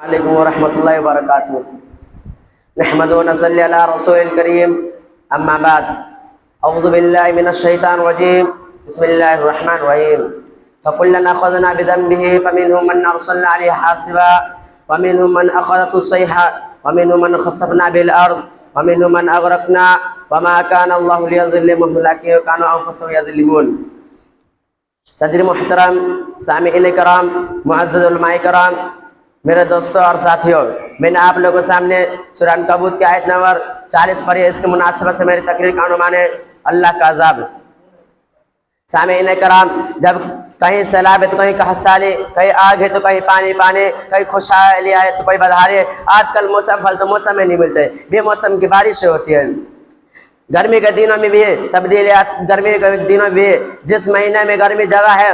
علیکم ورحمۃ اللہ وبرکاتہ نحمدہ ونصلی علی رسول الکریم اما بعد اعوذ باللہ من الشیطان الرجیم بسم اللہ الرحمن الرحیم فکلا اخذنا بذنبه فمنهم من ارسلنا علیہ حاصبا ومنهم من اخذته الصیحہ ومنهم من خسفنا به الارض ومنهم من اغرقنا وما كان الله ليظلمهم ولكن كانوا انفسهم يظلمون۔ صدر محترم، سامعین کرام، معزز علماء کرام، میرے دوستوں اور ساتھیوں، میں نے آپ لوگوں کے سامنے سورہ عنکبوت کی آیت نمبر 40 پڑھی ہے۔ اس کے مناسبت سے میری تقریر کا عنوان ہے اللہ کا عذاب۔ سامعین کرام، جب کہیں سیلاب ہے تو کہیں کہسالی، کہیں آگ ہے تو کہیں پانی، کہیں خوشحالی آئے تو کوئی بدحالی۔ آج کل موسم پھل تو موسم میں نہیں ملتے، بے موسم کی بارشیں ہوتی ہیں۔ گرمی کے دنوں میں بھی تبدیلیات، گرمی کے دنوں میں بھی جس مہینے میں گرمی زیادہ ہے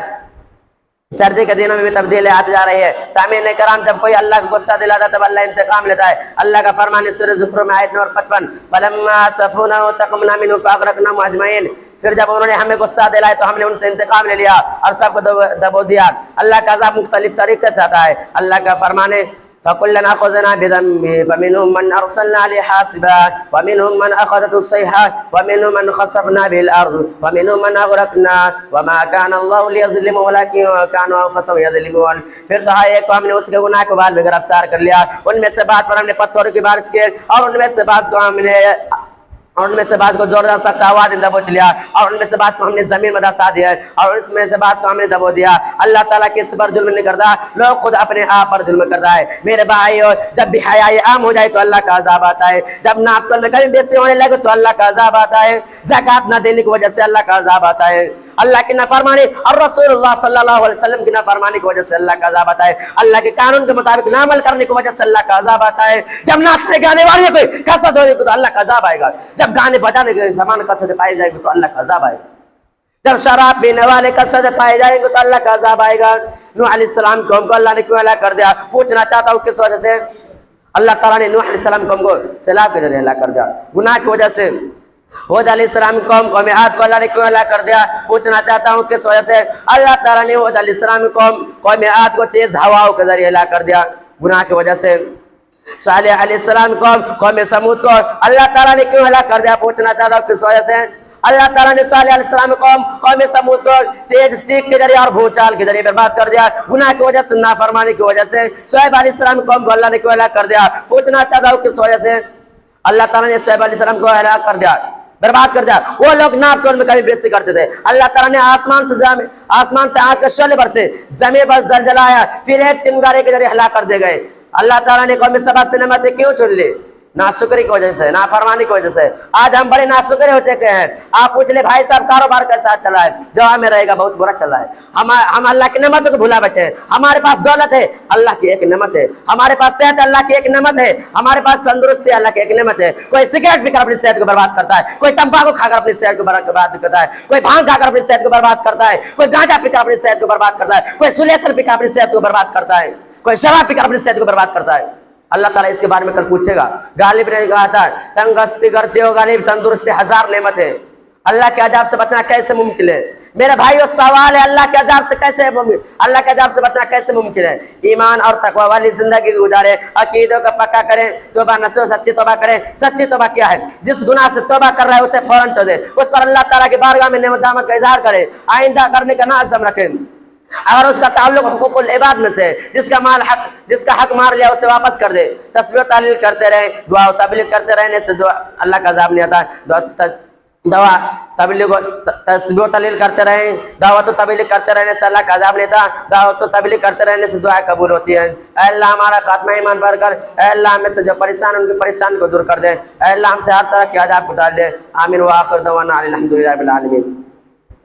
سردی کے دنوں میں بھی تبدیلی آتی جا رہی ہے۔ سامعین کرام، جب کوئی اللہ کو غصہ دلاتا ہے تب اللہ انتقام لیتا ہے۔ اللہ کا فرمان ہے سورہ زخرف میں آیت نمبر 55 فلما اسفونا انتقمنا منهم فاغرقناهم اجمعین۔ پھر جب انہوں نے ہمیں غصہ دلایا تو ہم نے ان سے انتقام لے لیا اور سب کو دبو دیا۔ اللہ کا عذاب مختلف طریقے سے آتا ہے۔ اللہ کا فرمان ہے فَكُلًّا أَخَذْنَا بِذَنبِهِ فَمِنْهُمْ مَنْ أَرْسَلْنَا عَلَيْهِ حَاصِبًا وَمِنْهُمْ مَنْ أَخَذَتْهُ الصَّيْحَةُ وَمِنْهُمْ مَنْ خَسَفْنَا بِهِ الْأَرْضَ وَمِنْهُمْ مَنْ أَغْرَقْنَا وَمَا كَانَ اللَّهُ لِيَظْلِمَهُمْ وَلَكِنْ كَانُوا أَنفُسَهُمْ يَظْلِمُونَ۔ پھر تو ایک کو ہم نے اس کے گناہ کو بعد میں گرفتار کر لیا، ان میں سے بعض پر ہم نے پتھروں کی بارش کی اور ان میں سے بعض کو زوردار سخت آواز میں دبوچ لیا اور ان میں سے بعض کو ہم نے زمین میں دھسا دیا اور اس میں سے بعض کو ہم نے دبو دیا۔ اللہ تعالیٰ کس پر ظلم نہیں کرتا، لوگ خود اپنے آپ پر ظلم کرتا ہے۔ میرے بھائیو، جب بھی حیائی عام ہو جائے تو اللہ کا عذاب آتا ہے، جب ناپ میں کمی بیشی ہونے لگے تو اللہ کا عذاب آتا ہے، زکوٰۃ نہ دینے کی وجہ سے اللہ کا عذاب آتا ہے، اللہ کی نافرمانی اور رسول اللہ صلی اللہ علیہ وسلم کی نافرمانی کی وجہ سے اللہ کا عذاب آتا ہے، اللہ کے قانون کے مطابق نہ عمل کرنے کی وجہ سے اللہ کا عذاب آتا ہے۔ جب ناچنے گانے والے کوئی کثرت ہوگی تو اللہ کا عذاب آئے گا، جب گانے بجانے کے سامان کثرت پائی جائے گی تو اللہ کا عذاب آئے گا، جب شراب پینے والے کثرت پائے جائیں گے تو اللہ کا عذاب آئے گا۔ نوح علیہ السلام قوم کو اللہ نے کیوں ہلاک کر دیا؟ پوچھنا چاہتا ہوں کس وجہ سے؟ اللہ تعالیٰ نے نوح علیہ السلام قوم کو سیلاب کے ذریعے ہلاک کر دیا، گناہ کی وجہ سے۔ ہود علیہ السلام قوم عاد کو اللہ نے کیوں ہلاک کر دیا؟ پوچھنا چاہتا ہوں کس وجہ سے؟ اللہ تعالیٰ نے ہود علیہ السلام قوم عاد کو تیز ہواؤں کے ذریعے ہلاک کر دیا، گناہ کی وجہ سے۔ صالح علیہ السلام قوم سمود کو اللہ تعالیٰ نے کیوں ہلاک کر دیا؟ پوچھنا چاہتا ہوں کس وجہ سے؟ اللہ تعالیٰ نے صالح علیہ السلام قوم سمود کو تیز چیخ کے ذریعے اور بھونچال کے ذریعے برباد کر دیا، گناہ کی وجہ سے، نافرمانی کی وجہ سے۔ شعیب علیہ السلام قوم کو اللہ نے کیوں ہلاک کر دیا؟ پوچھنا چاہتا ہوں کس وجہ سے؟ اللہ تعالیٰ نے شعیب علیہ السلام کو ہلاک کر دیا، برباد کر دیا۔ وہ لوگ ناپ تول میں کمی بیشی کرتے تھے، اللہ تعالیٰ نے آسمان سے آگ کے شعلے برسے، زمین پر زلزلہ آیا، پھر ایک چنگارے کے ذریعے ہلاک کر دیے گئے۔ اللہ تعالیٰ نے قوم سبا سے نعمتیں کیوں چن لی؟ ناشکری کی وجہ سے، نافرمانی کی وجہ سے۔ آج ہم بڑے ناشکرے ہوتے کہ ہیں۔ آپ پوچھ لے بھائی صاحب کاروبار کیسا چلا ہے؟ جواب میں رہے گا بہت برا چلا ہے۔ ہم اللہ کی نعمتوں کو بھلا بیٹھے ہیں۔ ہمارے پاس دولت ہے، اللہ کی ایک نعمت ہے۔ ہمارے پاس صحت ہے، اللہ کی ایک نعمت ہے۔ ہمارے پاس تندرستی ہے، اللہ کی ایک نعمت ہے۔ کوئی سگریٹ پی کر اپنی صحت کو برباد کرتا ہے، کوئی تمباکو کھا کر اپنی صحت کو برباد کرتا ہے، کوئی بھانگ کھا کر اپنی صحت کو برباد کرتا ہے، کوئی گانجا پی کر اپنی صحت کو برباد کرتا ہے، کوئی سلیسن پی کر اپنی صحت کو برباد کرتا ہے، کوئی شراب پی کر اپنی صحت کو برباد کرتا ہے۔ اللہ تعالیٰ اس کے بارے میں کل پوچھے گا۔ غالب نے کہا تھا تنگستی کرتے ہو غالب، تندرستی ہزار نعمت ہے، اللہ کے عذاب سے بچنا کیسے ممکن ہے؟ میرے بھائیو، سوال ہے اللہ کے عذاب سے کیسے اللہ کے عذاب سے بچنا کیسے ممکن ہے؟ ایمان اور تقوی والی زندگی گزارے، عقیدوں کا پکا کریں، توبہ نصیحت سچی توبہ کریں۔ سچی توبہ کیا ہے؟ جس گناہ سے توبہ کر رہا ہے اسے فوراً چھوڑ دے، اس پر اللہ تعالیٰ کی بارگاہ میں نعمت دامت کا اظہار کرے، آئندہ کرنے کا نہ عزم رکھیں۔ اگر اس کا تعلق حقوق العباد میں سے جس کا حق مار لیا اسے واپس کر دے۔ تسبیح و تحلیل کرتے رہیں، دعا و تبلیغ کرتے رہنے سے اللہ کا عذاب نہیں آتا۔ تسبیح و تحلیل کرتے رہیں، دعوت و تبلیغ کرتے رہنے سے اللہ کا عذاب نہیں آتا۔ دعوت و تبلیغ کرتے رہنے سے دعائیں قبول ہوتی ہیں۔ اے اللہ ہمارا خاتمہ ایمان پر کر، اے اللہ ہم میں سے جو پریشان ان کی پریشان کو دور کر دے، اے اللہ ہم سے ہر طرح کے عذاب کو ڈال دے۔ آمین و آخر دعوانا الحمدللہ رب العالمین۔